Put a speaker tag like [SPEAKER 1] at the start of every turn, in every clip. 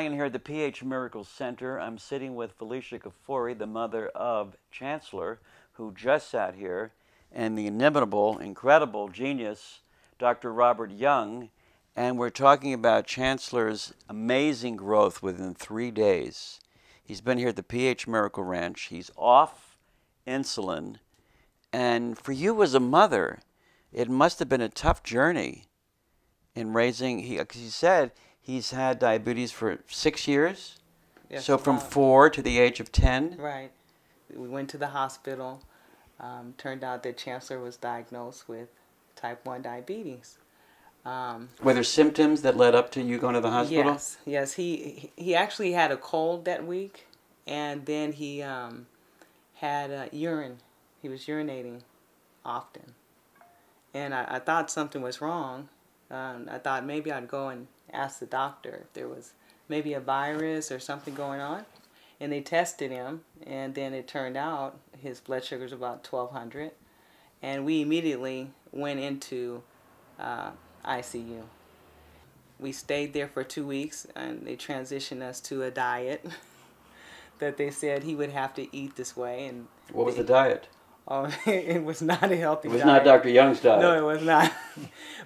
[SPEAKER 1] Ryan here at the PH Miracle Center. I'm sitting with Felicia Kafori, the mother of Chancellor, who just sat here, and the inimitable, incredible genius, Dr. Robert Young, and we're talking about Chancellor's amazing growth within 3 days. He's been here at the PH Miracle Ranch. He's off insulin, and for you as a mother, it must have been a tough journey in raising. He said he's had diabetes for 6 years.
[SPEAKER 2] Yes,
[SPEAKER 1] So from 4 to the age of 10.
[SPEAKER 2] Right. We went to the hospital. Turned out that Chancellor was diagnosed with type 1 diabetes.
[SPEAKER 1] Were there symptoms that led up to you going to the hospital?
[SPEAKER 2] Yes, yes. He actually had a cold that week, and then he had urine. He was urinating often, and I thought something was wrong. I thought maybe I'd go and ask the doctor if there was maybe a virus or something going on. And they tested him, and then it turned out his blood sugar was about 1,200. And we immediately went into ICU. We stayed there for 2 weeks, and they transitioned us to a diet that they said he would have to eat this way. And
[SPEAKER 1] what was the diet?
[SPEAKER 2] Oh, it was not a healthy diet.
[SPEAKER 1] It was not Dr. Young's diet.
[SPEAKER 2] No, it was not.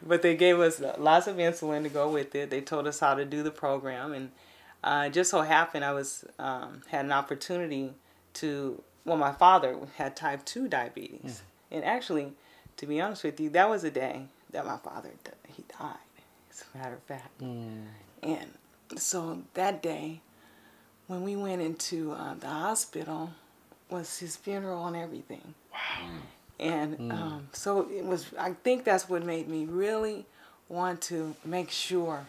[SPEAKER 2] But they gave us lots of insulin to go with it. They told us how to do the program, and it just so happened I was had an opportunity to. Well, my father had type 2 diabetes, and actually, to be honest with you, that was the day that my father died. As a matter of fact, and so that day, when we went into the hospital, was his funeral and everything. Wow. And so it was, I think that's what made me really want to make sure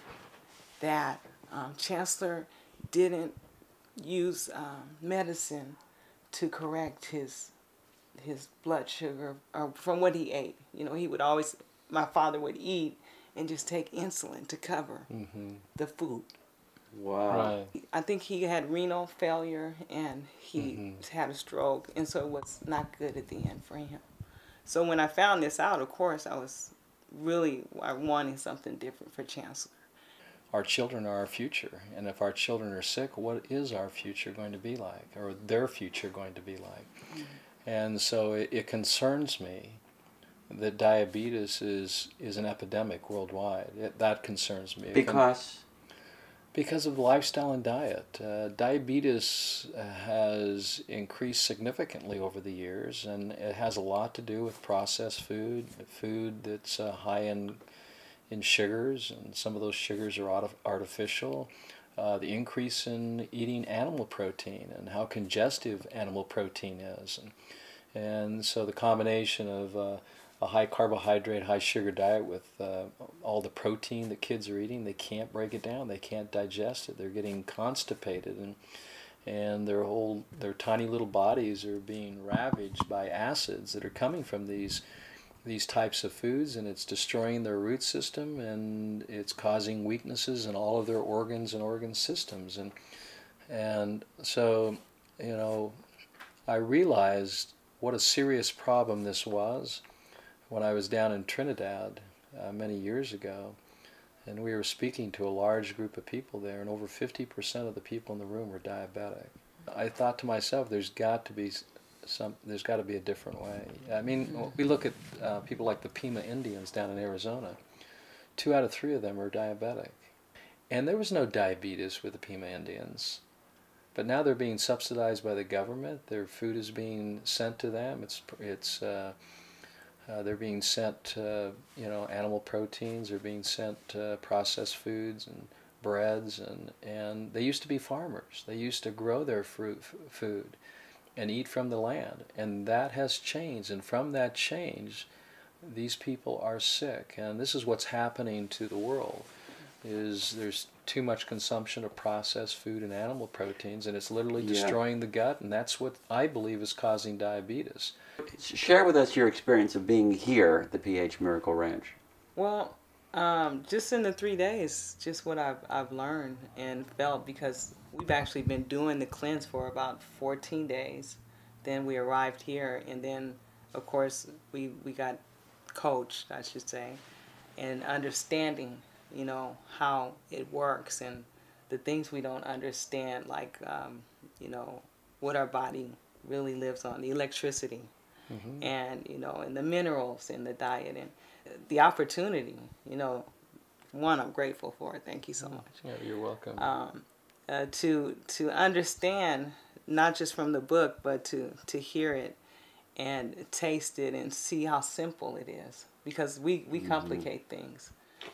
[SPEAKER 2] that Chancellor didn't use medicine to correct his blood sugar from what he ate. You know, he would always, my father would eat and just take insulin to cover the food.
[SPEAKER 1] Wow.
[SPEAKER 2] Right. I think he had renal failure, and he had a stroke, and so it was not good at the end for him. So when I found this out, of course, I wanted something different for Chancellor.
[SPEAKER 3] Our children are our future, and if our children are sick, what is our future going to be like, or their future going to be like? And so it concerns me that diabetes is an epidemic worldwide. That concerns me. Because of lifestyle and diet. Diabetes has increased significantly over the years, and it has a lot to do with processed food, food that's high in sugars, and some of those sugars are artificial. The increase in eating animal protein and how congestive animal protein is. And so the combination of a high carbohydrate, high sugar diet with all the protein that kids are eating, they can't break it down, they can't digest it, they're getting constipated, and their tiny little bodies are being ravaged by acids that are coming from these types of foods, and it's destroying their root system, and it's causing weaknesses in all of their organs and organ systems. And so, you know, I realized what a serious problem this was when I was down in Trinidad many years ago, and we were speaking to a large group of people there, and over 50% of the people in the room were diabetic. I thought to myself, there's got to be a different way. I mean, we look at people like the Pima Indians down in Arizona. 2 out of 3 of them are diabetic, and there was no diabetes with the Pima Indians. But now they're being subsidized by the government. Their food is being sent to them. They're being sent, animal proteins. They're being sent processed foods and breads, and they used to be farmers. They used to grow their food and eat from the land, and that has changed. And from that change, these people are sick, and this is what's happening to the world. There's too much consumption of processed food and animal proteins, and it's literally destroying the gut, and that's what I believe is causing diabetes.
[SPEAKER 1] Share with us your experience of being here at the PH Miracle Ranch.
[SPEAKER 2] Well, just in the 3 days, just what I've learned and felt, because we've actually been doing the cleanse for about 14 days. Then we arrived here, and then, of course, we got coached, I should say, and understanding, you know, how it works and the things we don't understand, like, you know, what our body really lives on, the electricity, and, you know, and the minerals in the diet, and the opportunity, you know, one, I'm grateful for it. Thank you so much.
[SPEAKER 3] Yeah, you're welcome.
[SPEAKER 2] To understand, not just from the book, but to hear it and taste it and see how simple it is, because we complicate things.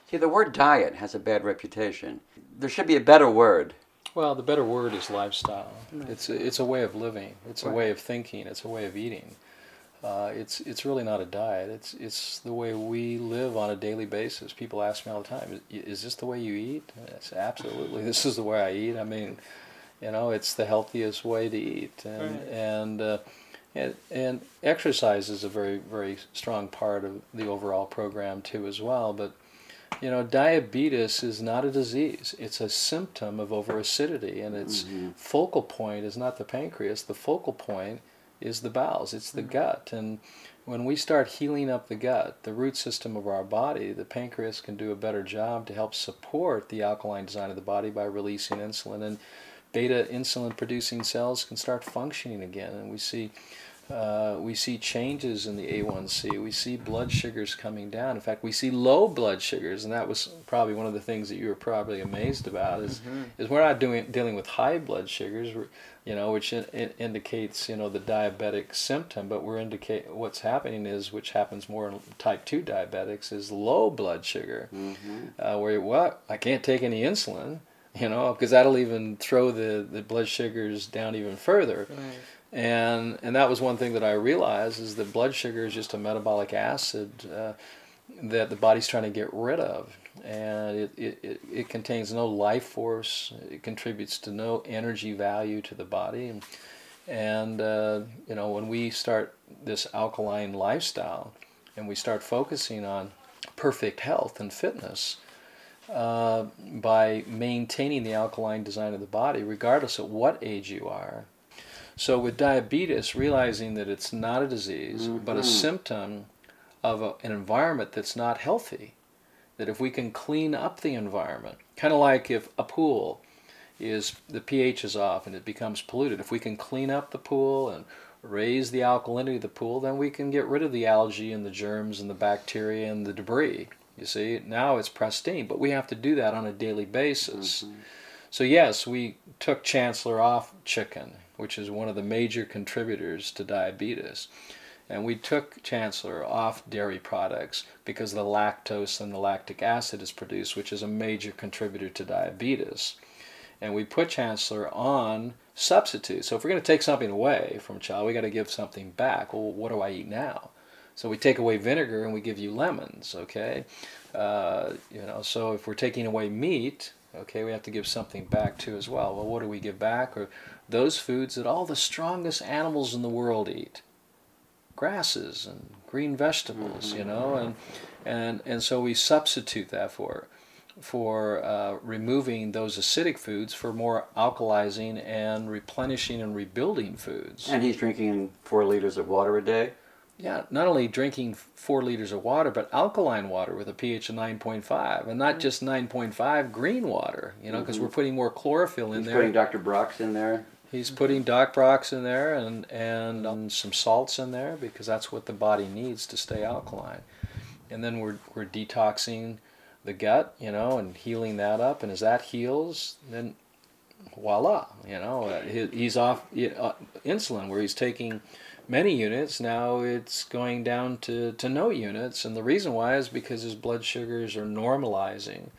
[SPEAKER 1] See, the word diet has a bad reputation. There should be a better word.
[SPEAKER 3] Well, the better word is lifestyle.
[SPEAKER 2] Right.
[SPEAKER 3] It's a way of living. It's
[SPEAKER 1] Right.
[SPEAKER 3] a way of thinking. It's a way of eating. It's really not a diet. It's the way we live on a daily basis. People ask me all the time, "Is this the way you eat?" It's absolutely. This is the way I eat. I mean, you know, it's the healthiest way to eat, and exercise is a very, very strong part of the overall program too, as well. But you know, diabetes is not a disease. It's a symptom of overacidity, and its focal point is not the pancreas. The focal point is the bowels. It's the gut. And when we start healing up the gut, the root system of our body, the pancreas can do a better job to help support the alkaline design of the body by releasing insulin. And beta insulin producing cells can start functioning again. And we see changes in the A1C. We see blood sugars coming down. In fact, we see low blood sugars, and that was probably one of the things that you were probably amazed about. Is we're not dealing with high blood sugars, you know, which indicates, you know, the diabetic symptom. But what's happening is, which happens more in type 2 diabetics, is low blood sugar, where I can't take any insulin, you know, because that'll even throw the blood sugars down even further.
[SPEAKER 2] Right.
[SPEAKER 3] And that was one thing that I realized, is that blood sugar is just a metabolic acid that the body's trying to get rid of, and it contains no life force. It contributes to no energy value to the body, and you know, when we start this alkaline lifestyle and we start focusing on perfect health and fitness, by maintaining the alkaline design of the body, regardless of what age you are. So with diabetes, realizing that it's not a disease, but a symptom of an environment that's not healthy, that if we can clean up the environment, kind of like if a pool the pH is off and it becomes polluted, if we can clean up the pool and raise the alkalinity of the pool, then we can get rid of the algae and the germs and the bacteria and the debris. You see, now it's pristine, but we have to do that on a daily basis. So yes, we took Chancellor off chicken, which is one of the major contributors to diabetes. And we took Chancellor off dairy products because the lactose and the lactic acid is produced, which is a major contributor to diabetes. And we put Chancellor on substitutes. So if we're going to take something away from a child, we got to give something back. Well, what do I eat now? So we take away vinegar and we give you lemons, okay? You know, so if we're taking away meat, okay, we have to give something back too as well. Well, what do we give back? Or those foods that all the strongest animals in the world eat. Grasses and green vegetables, you know, and so we substitute that for removing those acidic foods for more alkalizing and replenishing and rebuilding foods.
[SPEAKER 1] And he's drinking 4 liters of water a day?
[SPEAKER 3] Yeah, not only drinking 4 liters of water, but alkaline water with a pH of 9.5, and not just 9.5 green water, you know, because we're putting more chlorophyll in there.
[SPEAKER 1] He's putting Dr. Brock's in there?
[SPEAKER 3] He's putting Doc Brock's in there and some salts in there, because that's what the body needs to stay alkaline. And then we're detoxing the gut, you know, and healing that up. And as that heals, then voila, you know, he's off insulin, where he's taking many units. Now it's going down to no units. And the reason why is because his blood sugars are normalizing.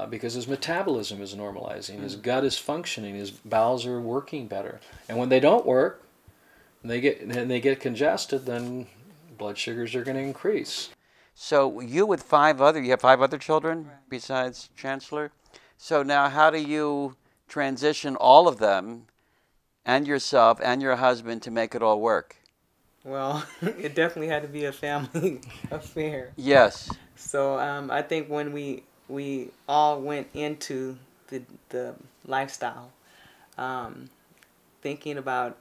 [SPEAKER 3] Because his metabolism is normalizing, his gut is functioning, his bowels are working better. And when they don't work, and they get congested, then blood sugars are going to increase.
[SPEAKER 1] So you have 5 other children besides Chancellor? So now how do you transition all of them and yourself and your husband to make it all work?
[SPEAKER 2] Well, it definitely had to be a family affair.
[SPEAKER 1] Yes.
[SPEAKER 2] So I think when we all went into the lifestyle, thinking about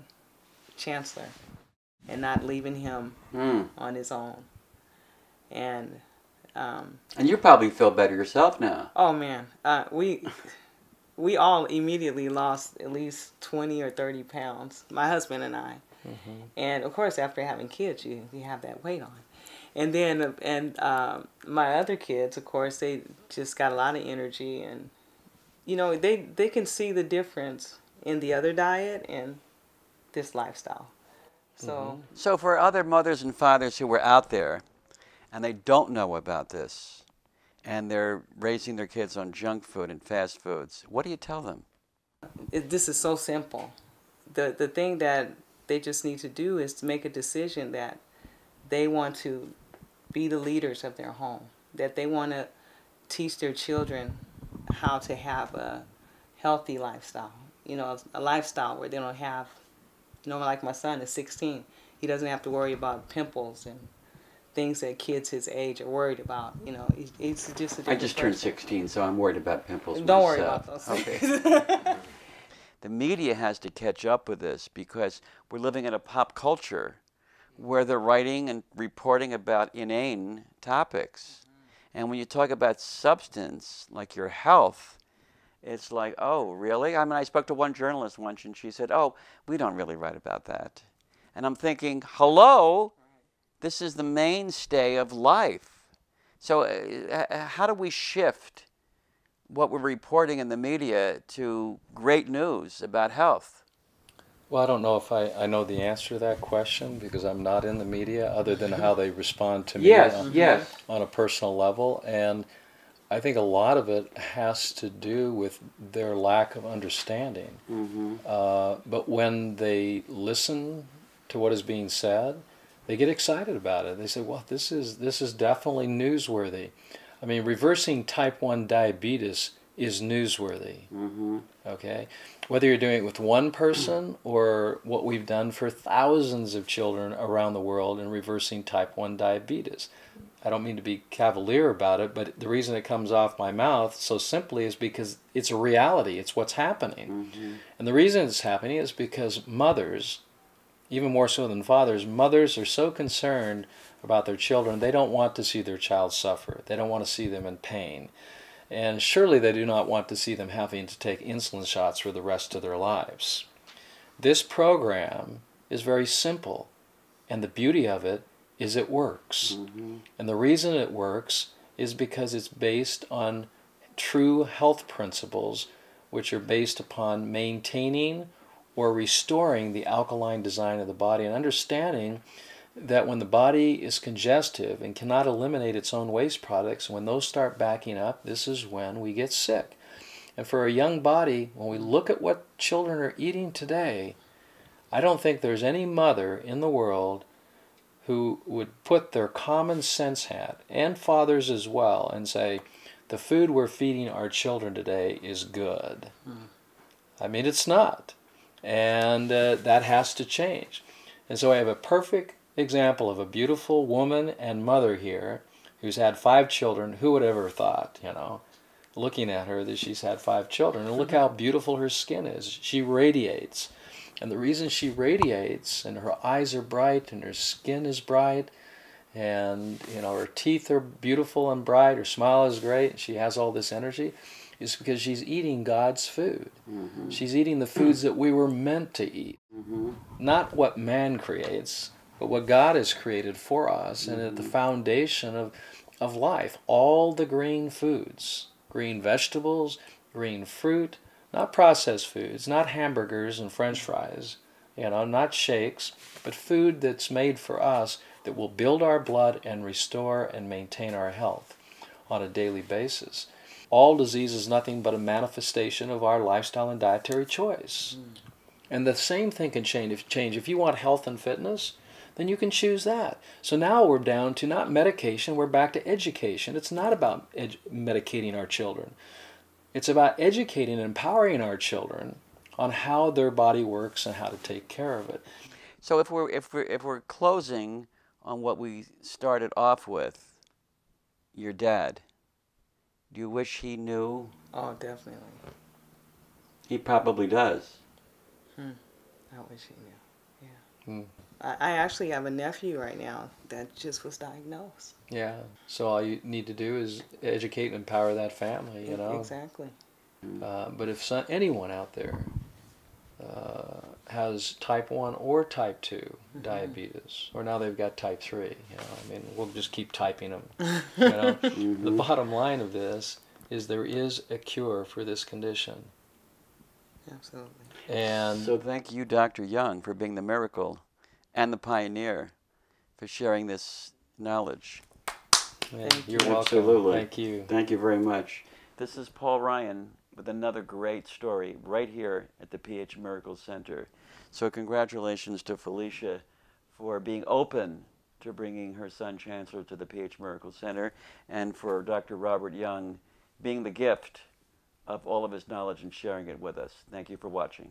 [SPEAKER 2] Chancellor and not leaving him on his own. And
[SPEAKER 1] you probably feel better yourself now.
[SPEAKER 2] Oh man, we we all immediately lost at least 20 or 30 pounds, my husband and I. And of course, after having kids, you have that weight on. And then, my other kids, of course, they just got a lot of energy, and you know, they can see the difference in the other diet and this lifestyle. So,
[SPEAKER 1] So for other mothers and fathers who are out there and they don't know about this and they're raising their kids on junk food and fast foods, what do you tell them?
[SPEAKER 2] this is so simple. The thing that they just need to do is to make a decision that they want to be the leaders of their home, that they want to teach their children how to have a healthy lifestyle, you know, a lifestyle where they don't have, you know, like my son is 16. He doesn't have to worry about pimples and things that kids his age are worried about. You know, he's just a different
[SPEAKER 1] I just turned
[SPEAKER 2] person.
[SPEAKER 1] 16, so I'm worried about pimples
[SPEAKER 2] Don't worry
[SPEAKER 1] myself.
[SPEAKER 2] about those
[SPEAKER 1] Okay.
[SPEAKER 2] things.
[SPEAKER 1] The media has to catch up with this because we're living in a pop culture where they're writing and reporting about inane topics. And when you talk about substance, like your health, it's like, oh, really? I mean, I spoke to one journalist once and she said, oh, we don't really write about that. And I'm thinking, hello, this is the mainstay of life. So how do we shift what we're reporting in the media to great news about health?
[SPEAKER 3] Well, I don't know if I know the answer to that question because I'm not in the media other than how they respond to me
[SPEAKER 1] Yes.
[SPEAKER 3] on a personal level. And I think a lot of it has to do with their lack of understanding. But when they listen to what is being said, they get excited about it. They say, well, this is definitely newsworthy. I mean, reversing type 1 diabetes is newsworthy. Okay? Whether you're doing it with one person or what we've done for thousands of children around the world in reversing type 1 diabetes. I don't mean to be cavalier about it, but the reason it comes off my mouth so simply is because it's a reality. It's what's happening. And the reason it's happening is because mothers, even more so than fathers, mothers are so concerned about their children, they don't want to see their child suffer. They don't want to see them in pain. And surely they do not want to see them having to take insulin shots for the rest of their lives. This program is very simple, and the beauty of it is it works. And the reason it works is because it's based on true health principles, which are based upon maintaining or restoring the alkaline design of the body and understanding that when the body is congestive and cannot eliminate its own waste products, when those start backing up, this is when we get sick. And for a young body, when we look at what children are eating today, I don't think there's any mother in the world who would put their common sense hat, and fathers as well, and say, the food we're feeding our children today is good. I mean, it's not. And that has to change. And so I have a perfect example of a beautiful woman and mother here who's had 5 children. Who would ever thought, you know, looking at her, that she's had 5 children. And look how beautiful her skin is. She radiates. And the reason she radiates, and her eyes are bright, and her skin is bright, and you know her teeth are beautiful and bright, her smile is great, she has all this energy, is because she's eating God's food. She's eating the foods that we were meant to eat. Not what man creates, but what God has created for us, and at the foundation of life. All the green foods, green vegetables, green fruit, not processed foods, not hamburgers and French fries, you know, not shakes, but food that's made for us that will build our blood and restore and maintain our health on a daily basis. All disease is nothing but a manifestation of our lifestyle and dietary choice. And the same thing can change. If you want health and fitness, then you can choose that. So now we're down to not medication, we're back to education. It's not about medicating our children. It's about educating and empowering our children on how their body works and how to take care of it.
[SPEAKER 1] So if we're closing on what we started off with, your dad, do you wish he knew?
[SPEAKER 2] Oh, definitely.
[SPEAKER 1] He probably does.
[SPEAKER 2] I wish he knew. Yeah. I actually have a nephew right now that just was diagnosed.
[SPEAKER 3] Yeah. So all you need to do is educate and empower that family, you know.
[SPEAKER 2] Exactly.
[SPEAKER 3] But if anyone out there has type 1 or type 2 diabetes, or now they've got type 3, you know, I mean, we'll just keep typing them. You know, the bottom line of this is there is a cure for this condition.
[SPEAKER 2] Absolutely.
[SPEAKER 3] And
[SPEAKER 1] so thank you, Dr. Young, for being the miracle and the pioneer for sharing this knowledge.
[SPEAKER 3] You're welcome.
[SPEAKER 1] Absolutely.
[SPEAKER 3] Thank you.
[SPEAKER 1] Thank you very much. This is Paul Ryan with another great story right here at the PH Miracle Center. So congratulations to Felicia for being open to bringing her son Chancellor to the PH Miracle Center, and for Dr. Robert Young being the gift of all of his knowledge and sharing it with us. Thank you for watching.